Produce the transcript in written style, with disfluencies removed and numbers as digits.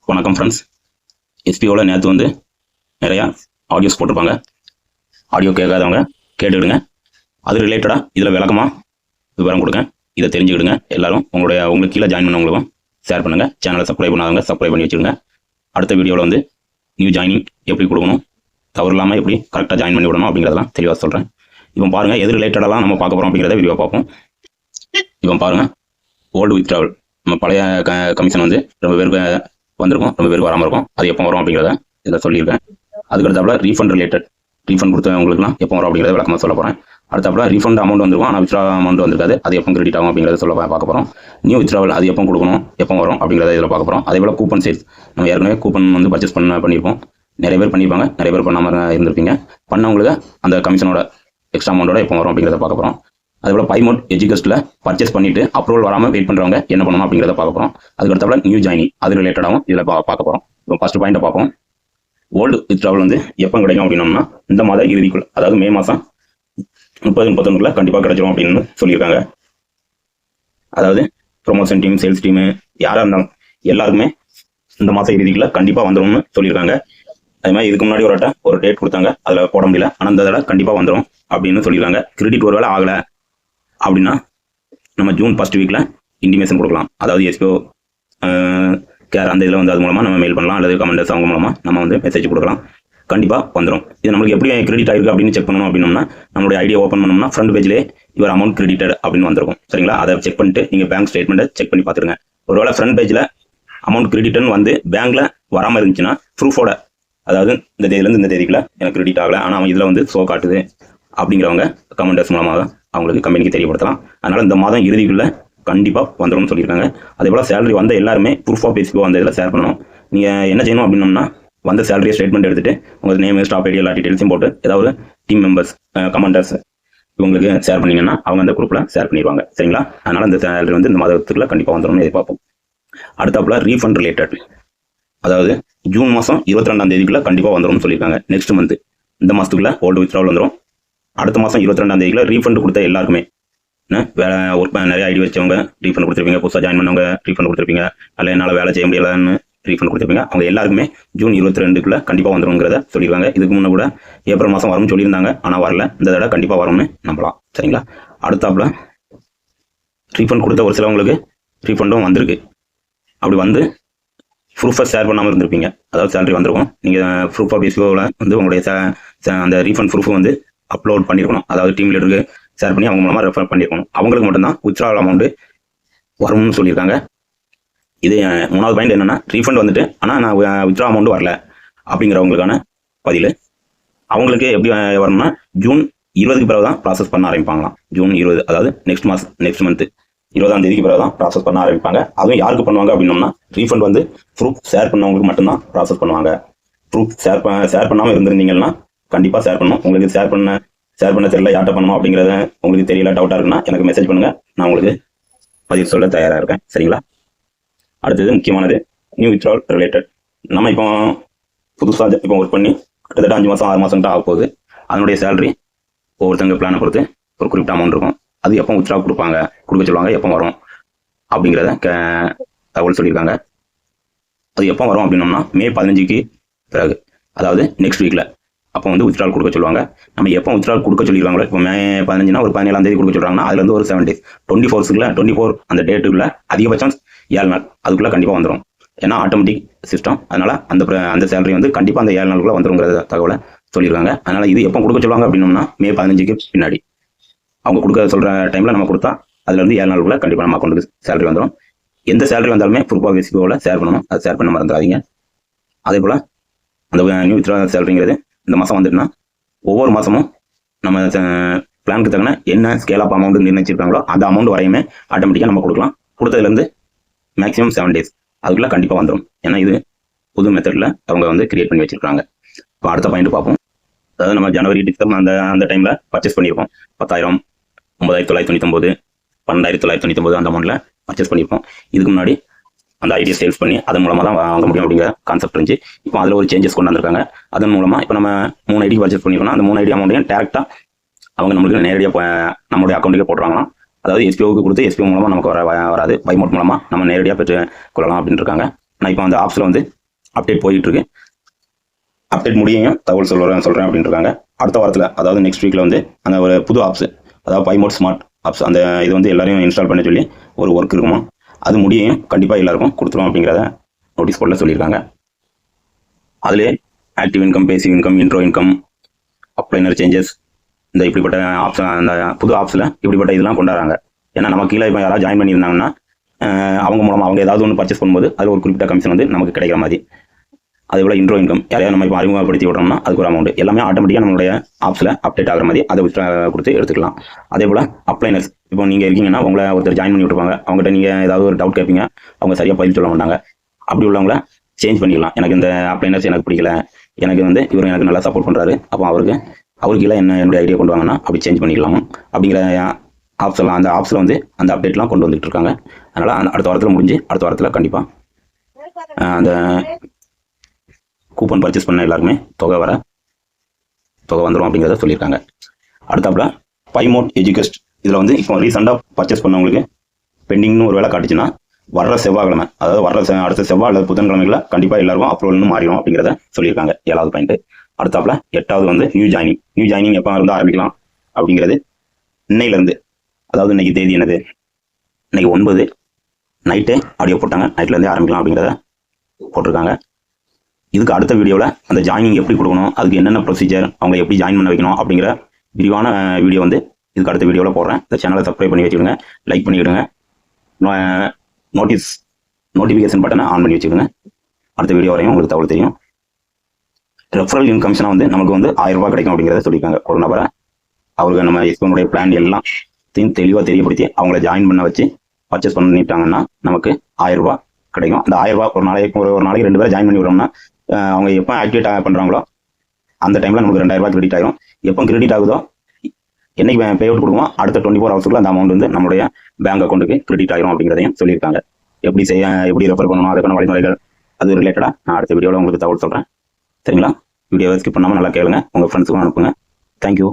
வணக்கம் ஃப்ரெண்ட்ஸ். எஸ்பிஓவில் நேற்று வந்து நிறையா ஆடியோஸ் போட்டிருப்பாங்க. ஆடியோ கேட்காதவங்க கேட்டுக்கிடுங்க. அது ரிலேட்டடாக இதில் விளக்கமாக விவரம் கொடுங்க. இதை தெரிஞ்சுக்கிடுங்க. எல்லாரும் உங்களுக்கு கீழே ஜாயின் பண்ணவங்களுக்கும் ஷேர் பண்ணுங்கள். சேனலை சப்ஸ்கிரைப் பண்ணாதவங்க சப்ஸ்கிரைப் பண்ணி வச்சுடுங்க. அடுத்த வீடியோவில் வந்து நியூ ஜாயினிங் எப்படி கொடுக்கணும், தவறு இல்லாமல் எப்படி கரெக்டாக ஜாயின் பண்ணி விடணும் அப்படிங்கிறதெல்லாம் தெளிவாக சொல்கிறேன். இப்போ பாருங்கள், எது ரிலேட்டடாலாம் நம்ம பார்க்க போகிறோம் அப்படிங்கிறத வீடியோ பார்ப்போம். இப்போ பாருங்கள், ஓல்டு வித்ட்ராவல் நம்ம பழைய கமிஷன் வந்து ரொம்ப பேருக்கு வந்திருக்கும், ரொம்ப பேருக்கு வராமல் இருக்கும். அது எப்போ வரும் அப்படிங்கிறத இதில் சொல்லியிருக்கேன். அதுக்கடுத்தாப்புல ரீஃபண்ட் ரிலேட்டட், ரீஃபண்ட் கொடுத்தவங்களுக்குலாம் எப்போ வரும் அப்படிங்கிறத விளக்கமாக சொல்ல போகிறேன். அடுத்தாப்புல ரீஃபண்ட் அமௌண்ட் வந்துருக்கும், ஆனால் வித்ட்ரா அமௌண்ட் வந்திருக்காது, அது எப்போ கிரெடிட் ஆகும் அப்படிங்கிறத சொல்ல பார்க்க போகிறோம். நியூ வித்ட்ராவல் அது எப்போ கொடுக்கணும், எப்போ வரும் அப்படிங்கிறத இதில் பார்க்க போகிறோம். அதே போல் கூப்பன் சேல்ஸ், நம்ம ஏற்கனவே கூப்பன் வந்து பர்ச்சேஸ் பண்ணியிருப்போம். நிறைய பேர் பண்ணியிருப்பாங்க, நிறைய பேர் பண்ணாமல் இருந்திருப்பீங்க. பண்ணவங்களுக்கு அந்த கமிஷனோட எக்ஸ்ட்ரா அமௌண்ட்டோட எப்போ வரும் அப்படிங்கிறத பார்க்க போகிறோம். அதுபோல் பைமோட் எஜுகஸ்ட்டில் பர்ச்சேஸ் பண்ணிவிட்டு அப்ரூவல் வராமல் வெயிட் பண்ணுறவங்க என்ன பண்ணணும் அப்படிங்கிறத பார்க்க போகிறோம். அதுக்கடுத்தாப்புல நியூ ஜாயினிங் அது ரிலேட்டடாகவும் இதில் பார்க்க போகிறோம். இப்போ ஃபஸ்ட்டு பாயிண்ட்டை பார்ப்போம். ஓல்டு வித்ட்ராவல் வந்து எப்போ கிடைக்கும் அப்படின்னோம்னா இந்த மாத இறுதிக்குள், அதாவது மே மாதம் 30-31 கண்டிப்பாக கிடைச்சிரும் அப்படின்னு சொல்லியிருக்காங்க. அதாவது ப்ரொமோஷன் டீம், சேல்ஸ் டீமு யாராக இருந்தாலும் எல்லாருக்குமே இந்த மாதம் இறுதிக்குள்ள கண்டிப்பாக வந்துடும்னு சொல்லியிருக்காங்க. அதே மாதிரி இதுக்கு முன்னாடி ஒரு டேட் கொடுத்தாங்க, அதில் போட முடியல, ஆனால் இந்த தடவை கண்டிப்பாக வந்துடும் அப்படின்னு சொல்லியிருக்காங்க. கிரெடிட் ஒரு வேளை ஆகலை அப்படின்னா நம்ம ஜூன் ஃபர்ஸ்ட் வீக்கில் இன்டிமேஷன் கொடுக்கலாம். அதாவது எஸ்பிஓ கேர் அந்த இதில் வந்து அது மூலமாக நம்ம மெயில் பண்ணலாம், அல்லது கமெண்டர்ஸ் அவங்க மூலமாக நம்ம வந்து மெசேஜ் கொடுக்கலாம். கண்டிப்பாக வந்துடும். இது நம்மளுக்கு எப்படி கிரெடிட் ஆயிருக்கு அப்படின்னு செக் பண்ணணும் அப்படின்னோம்னா நம்மளுடைய ஐடியா ஓப்பன் பண்ணோம்னா ஃப்ரண்ட் பேஜ்லேயே இவர் அமௌண்ட் கிரெடிட்டட் அப்படின்னு வந்திருக்கும். சரிங்களா? அதை செக் பண்ணிட்டு நீங்கள் பேங்க் ஸ்டேட்மெண்ட்டை செக் பண்ணி பார்த்துருங்க. ஒருவேளை ஃப்ரண்ட் பேஜில் அமௌண்ட் கிரெடிட்னு வந்து பேங்க்கில் வராமல் இருந்துச்சுன்னா ப்ரூஃபோட, அதாவது இந்த தேதியிலேருந்து இந்த தேதிக்குள்ள எனக்கு கிரெடிட் ஆகலை, ஆனால் அவன் இதில் வந்து ஷோ காட்டுது அப்படிங்கிறவங்க கமெண்டர்ஸ் மூலமாக அவங்களுக்கு கம்பெனிக்கு தெரியப்படுத்தலாம். அதனால் இந்த மாதம் இறுதிக்குள்ளே கண்டிப்பாக வந்துடும்னு சொல்லியிருக்காங்க. அதே போல் சேலரி வந்த எல்லாருமே ப்ரூஃப் ஆஃப் எஸ்பிஓ அந்த இதில் ஷேர் பண்ணணும். நீங்கள் என்ன செய்யணும் அப்படின்னோம்னா வந்த சேலரியை ஸ்டேட்மெண்ட் எடுத்துகிட்டு உங்கள் நேம், ஸ்டாப் ஐடி எல்லா டீட்டெயில்ஸும் போட்டு ஏதாவது டீம் மெம்பர்ஸ், கமெண்டர்ஸ் இவங்களுக்கு ஷேர் பண்ணிங்கன்னா அவங்க அந்த குரூப்பில் ஷேர் பண்ணிடுவாங்க. சரிங்களா? அதனால் இந்த சேலரி வந்து இந்த மாதத்துக்குள்ள கண்டிப்பாக வந்துடும்னு எதிர்பார்ப்போம். அடுத்தாப்புல ரீஃபண்ட் ரிலேட்டட், அதாவது ஜூன் மாதம் 22ஆம் தேதிக்குள்ள கண்டிப்பாக வந்துடும்னு சொல்லியிருக்காங்க. நெக்ஸ்ட் மந்த் இந்த மாதத்துக்குள்ள ஓல்டு வித்ட்ராவல் வந்துடும். அடுத்த மாதம் 22ஆம் தேதிக்குள்ள ரீஃபண்ட் கொடுத்த எல்லாருக்குமே வேலை ஒர்க் நிறைய ஐடி வச்சவங்க ரீஃபண்ட் கொடுத்துருப்பீங்க, புதுசாக ஜாயின் பண்ணவங்க ரீஃபண்ட் கொடுத்துருப்பீங்க, அல்ல என்னால் வேலை செய்ய முடியலன்னு ரீஃபண்ட் கொடுத்துருப்பீங்க. அவங்க எல்லாருக்குமே ஜூன் 22க்குள்ள கண்டிப்பாக வந்துருங்கிறத சொல்லியிருக்காங்க. இதுக்கு முன்னே கூட ஏப்ரல் மாதம் வரும்னு சொல்லியிருந்தாங்க, ஆனால் வரல. இந்த தடவை கண்டிப்பாக வரும்னு நம்பலாம். சரிங்களா? அடுத்தாப்புல ரீஃபண்ட் கொடுத்த ஒரு சிலவங்களுக்கு ரீஃபண்டும் வந்திருக்கு. அப்படி வந்து ப்ரூஃபை ஷேர் பண்ணாமல் இருந்திருப்பீங்க. அதாவது சேலரி வந்திருக்கும், நீங்கள் ப்ரூஃப் ஆஃப் எஸ்பிஓவில் வந்து உங்களுடைய அந்த ரீஃபண்ட் ப்ரூஃப் வந்து அப்லோட் பண்ணியிருக்கணும். அதாவது டீம் லீடருக்கு ஷேர் பண்ணி அவங்க மூலமாக ரெஃபர் பண்ணியிருக்கணும். அவங்களுக்கு மட்டும்தான் வித்ட்ராவல் அமௌண்ட் வரும்னு சொல்லியிருக்காங்க. இது 3வது பாயிண்ட் என்னென்னா, ரீஃபண்ட் வந்துட்டு ஆனால் நான் வித்ட்ரா அமௌண்ட் வரல அப்படிங்கிறவங்களுக்கான பதில். அவங்களுக்கு எப்படி வரணும்னா ஜூன் 20க்கு பிறகு தான் ப்ராசஸ் பண்ண ஆரம்பிப்பாங்களாம். ஜூன் 20, அதாவது நெக்ஸ்ட் மந்த் 20ஆம் தேதிக்கு பிறகு தான் ப்ராசஸ் பண்ண ஆரம்பிப்பாங்க. அதுவும் யாருக்கு பண்ணுவாங்க அப்படின்னோம்னா ரீஃபண்ட் வந்து ப்ரூஃப் ஷேர் பண்ணவங்களுக்கு மட்டும்தான் ப்ராசஸ் பண்ணுவாங்க. ப்ரூஃப் ஷேர் பண்ணாமல் இருந்திருந்தீங்கன்னா கண்டிப்பாக ஷேர் பண்ணணும். உங்களுக்கு ஷேர் பண்ண தெரியல, யார்ட்ட பண்ணணும் அப்படிங்கிறத உங்களுக்கு தெரியல, டவுட்டாக இருக்குன்னா எனக்கு மெசேஜ் பண்ணுங்கள், நான் உங்களுக்கு பதில் சொல்ல தயாராக இருக்கேன். சரிங்களா? அடுத்தது முக்கியமானது நியூ வித்ட்ராவல் ரிலேட்டட். நம்ம இப்போ புதுசாக ஒர்க் பண்ணி கிட்டத்தட்ட 5 மாதம் 6 மாதம் ஆக போகுது. அதனுடைய சேலரி ஒவ்வொருத்தங்க பிளானை பொறுத்து ஒரு குறிப்பிட்ட அமௌண்ட் இருக்கும். அது எப்போ வித்ட்ரா கொடுக்க சொல்லுவாங்க, எப்போ வரும் அப்படிங்கிறத தகவல் சொல்லியிருக்காங்க. அது எப்போ வரும் அப்படின்னோம்னா மே 15க்கு பிறகு, அதாவது நெக்ஸ்ட் வீக்கில் அப்போ வந்து வித்ட்ராவல் கொடுக்க சொல்லுவாங்க. நம்ம எப்போ வித்ட்ராவல் கொடுக்க சொல்லியிருக்காங்களோ, இப்போ மே 15னா ஒரு 17ஆம் தேதி கொடுக்க சொல்கிறாங்கன்னா அதுலேருந்து ஒரு 7 days, 24 அந்த டேட்டுக்குள்ள அதிகபட்சம் 7 நாள் அதுக்குள்ளே கண்டிப்பாக வந்துடும். ஏன்னா ஆட்டோமேட்டிக் சிஸ்டம், அதனால் அந்த சேலரி வந்து கண்டிப்பாக அந்த 7 நாளுக்குள்ளே வந்துருங்கிற தகவலை சொல்லியிருக்காங்க. அதனால் இது எப்போ கொடுக்க சொல்லுவாங்க அப்படின்னோம்னா மே 15க்கு பின்னாடி அவங்க கொடுக்க சொல்கிற டைமில் நம்ம கொடுத்தா அதுலேருந்து 7 நாளுக்குள்ளே கண்டிப்பாக நம்ம அக்கௌண்ட்டுக்கு சேலரி வந்துடும். எந்த சேலரி வந்தாலுமே ப்ரூஃப் ஆஃப் எஸ்பிஓவில் ஷேர் பண்ணணும். அது ஷேர் பண்ண மறந்துடாதீங்க. அதே போல் அந்த நியூ வித்ட்ராவல் சேலரிங்கிறது இந்த மாதம் வந்துட்டுனா ஒவ்வொரு மாதமும் நம்ம பிளானுக்கு தகுந்த என்ன ஸ்கேல் ஆஃப் அமௌண்ட் நிர்ணயிச்சிருக்காங்களோ அந்த அமௌண்ட் வரையுமே ஆட்டோமேட்டிக்காக நம்ம கொடுக்கலாம். கொடுத்ததுலேருந்து மேக்ஸிமம் 7 days அதுக்குள்ளே கண்டிப்பாக வந்துடும். ஏன்னா இது புது மெத்தடில் அவங்க வந்து கிரியேட் பண்ணி வச்சிருக்காங்க. இப்போ அடுத்த பாயிண்ட் பார்ப்போம். அதாவது நம்ம ஜனவரி, டிசம்பர் அந்த டைமில் பர்ச்சேஸ் பண்ணியிருப்போம். 10,000, 9,999, 12,999 அந்த அமௌண்ட்டில் பர்ச்சேஸ் பண்ணியிருப்போம். இதுக்கு முன்னாடி அந்த ஐடியா சேல்ஸ் பண்ணி அதன் மூலமாக தான் வாங்க முடியும் அப்படிங்கிற கான்செப்ட் இருந்துச்சு. இப்போ அதில் ஒரு சேஞ்சஸ் கொண்டு வந்திருக்காங்க. அதன் மூலமாக இப்போ நம்ம 3 ஐடி பர்ச்சேஸ் பண்ணியிருக்கோம்னா அந்த 3 ஐடி அமௌண்ட்டையும் டேரெக்டாக அவங்க நம்மளுக்கு நேரடியாக நம்மளுடைய அக்கௌண்ட்டுக்கே போட்டுருவாங்களாம். அதாவது எஸ்பிஓவுக்கு கொடுத்து எஸ்பிஓ மூலமாக நமக்கு வராது, பைமோட் மூலமாக நம்ம நேரடியாக பெற்று கொள்ளலாம் அப்படின்னு இருக்காங்க. ஆனால் இப்போ அந்த ஆப்ஸில் வந்து அப்டேட் போயிட்டு இருக்கு. அப்டேட் முடியும் தகவல் சொல்கிறேன் அப்படின்னு இருக்காங்க. அடுத்த வாரத்தில் அதாவது நெக்ஸ்ட் வீக்கில் வந்து அந்த ஒரு புது ஆப்ஸ், அதாவது பைமோட் ஸ்மார்ட் ஆப்ஸ், அந்த இது வந்து எல்லாரையும் இன்ஸ்டால் பண்ண சொல்லி ஒரு ஒர்க் இருக்குமா, அது முடியும் கண்டிப்பாக எல்லாருக்கும் கொடுத்துரும் அப்படிங்கிறத நோட்டீஸ் போர்டில் சொல்லியிருக்காங்க. அதுலேயே active income, passive income, intro income, அப்ளைனர் சேஞ்சஸ், இந்த இப்படிப்பட்ட ஆப்ஸ், அந்த புது ஆப்ஸில் இப்படிப்பட்ட இதெல்லாம் கொண்டாடுறாங்க. ஏன்னா நம்ம கீழே இப்போ யாராவது ஜாயின் பண்ணியிருந்தாங்கன்னா அவங்க மூலமாக அவங்க ஏதாவது ஒன்று பர்ச்சேஸ் பண்ணும்போது அதில் ஒரு குறிப்பிட்ட கமிஷன் வந்து நமக்கு கிடைக்கிற மாதிரி. அதே போல் இன்ட்ரோ இன்கம் யாரையா நம்ம இப்போ அறிமுகப்படுத்தி விட்றோம்னா அதுக்கு ஒரு அமௌண்ட், எல்லாமே ஆட்டோமேட்டிக்காக நம்மளுடைய ஆப்ஸில் அப்டேட் ஆகிற மாதிரி அதை கொடுத்து எடுத்துக்கலாம். அதே போல் அப்ளைனர்ஸ், இப்போ நீங்கள் இருக்கீங்கன்னா உங்களை ஒருத்தர் ஜாயின் பண்ணி விட்டுருப்பாங்க, அவங்ககிட்ட நீங்கள் ஏதாவது ஒரு டவுட் கேட்பீங்க, அவங்க சரியாக பதில் சொல்ல மாட்டாங்க. அப்படி உள்ளவங்கள சேஞ்ச் பண்ணிக்கலாம். எனக்கு இந்த அப்ளைனர்ஸ் எனக்கு பிடிக்கல, எனக்கு வந்து இவர் எனக்கு நல்லா சப்போர்ட் பண்ணுறாரு, அப்போ அவருக்கு இல்லை என்னுடைய ஐடியா கொண்டு வாங்கன்னா அப்படி சேஞ்ச் பண்ணிக்கலாமா அப்படிங்கிற ஆப்ஸ் எல்லாம், அந்த ஆப்ஸில் வந்து அந்த அப்டேட்லாம் கொண்டு வந்துட்டு இருக்காங்க. அதனால் அடுத்த வாரத்தில் முடிஞ்சு அடுத்த வாரத்தில் கண்டிப்பாக அந்த கூப்பன் பர்ச்சேஸ் பண்ண எல்லாருமே தொகை வந்துடும் அப்படிங்கிறத சொல்லியிருக்காங்க. அடுத்தாப்புல பைமோட் எஜுகேஸ்ட், இதில் வந்து இப்போ ரீசெண்டாக பர்ச்சேஸ் பண்ணவங்களுக்கு பெண்டிங்னு ஒரு வேலை காட்டுச்சுன்னா வர்ற செவ்வாய்க்கிழமை, அதாவது அடுத்த செவ்வாய் அல்லது புதன்கிழமைகளில் கண்டிப்பாக எல்லாருக்கும் அப்ரூவல்னு மாறிடும் அப்படிங்கிறத சொல்லியிருக்காங்க. 7வது பாயிண்ட். அடுத்தாப்புல 8வது வந்து நியூ ஜாயினிங் எப்போ இருந்து ஆரம்பிக்கலாம் அப்படிங்கிறது இன்னையிலேருந்து, அதாவது இன்னைக்கு தேதி என்னது, இன்னைக்கு 9 நைட்டு ஆடியோ போட்டாங்க, நைட்லேருந்தே ஆரம்பிக்கலாம் அப்படிங்கிறத போட்டிருக்காங்க. இதுக்கு அடுத்த வீடியோவில் அந்த ஜாயினிங் எப்படி கொடுக்கணும், அதுக்கு என்னென்ன ப்ரொசீஜர், அவங்க எப்படி ஜாயின் பண்ண வைக்கணும் அப்படிங்கிற விரிவான வீடியோ வந்து இதுக்கு அடுத்த வீடியோவில் போடுறேன். இந்த சேனலை சப்ஸ்கிரைப் பண்ணி வச்சுக்கோங்க, லைக் பண்ணிவிடுங்க, நோட்டிஃபிகேஷன் பட்டனை ஆன் பண்ணி வச்சுக்கோங்க. அடுத்த வீடியோ வரையும் உங்களுக்கு தகவல் தெரியும். ரெஃபரல் இன்கம்ஷனாக வந்து நமக்கு வந்து 1000 ரூபாய் கிடைக்கும் அப்படிங்கிறத சொல்லியிருக்காங்க. ஒரு நபரை அவருக்கு நம்ம எக்ஸ்போனுடைய பிளான் எல்லாம் தெளிவாக தெரியப்படுத்தி அவங்கள ஜாயின் பண்ண வச்சு பர்ச்சேஸ் பண்ணிட்டாங்கன்னா நமக்கு 1000 ரூபாய் கிடைக்கும். அந்த 1000 ரூபாய் ஒரு நாளைக்கு 2 பேரை ஜாயின் பண்ணி விடுறோம்னா அவங்க எப்போ ஆக்டிவேட் பண்ணுறாங்களோ அந்த டைமில் நமக்கு 2000 ரூபாய் கிரெடிட் ஆகிடும். எப்போ கிரெடிட் ஆகுதோ, என்னைக்கு பே அவுட் கொடுக்குமோ அடுத்த 24 ஹவர்ஸுக்குள்ள அந்த அமௌண்ட் வந்து நம்மளுடைய பேங்க் அக்கௌண்ட்டுக்கு கிரெடிட் ஆகிடும் அப்படிங்கிறதையும் சொல்லியிருக்காங்க. எப்படி ரெஃபர் பண்ணணும், அதுக்கான வழிமுறைகள் அது ரிலேட்டடாக நான் அடுத்த வீடியோவில் உங்களுக்கு தகவல் சொல்கிறேன். சரிங்களா? வீடியோவை ஸ்கிப் பண்ணாமல் நல்லா கேளுங்க, உங்கள் ஃப்ரெண்ட்ஸுக்கும் அனுப்புங்க. தேங்க்யூ.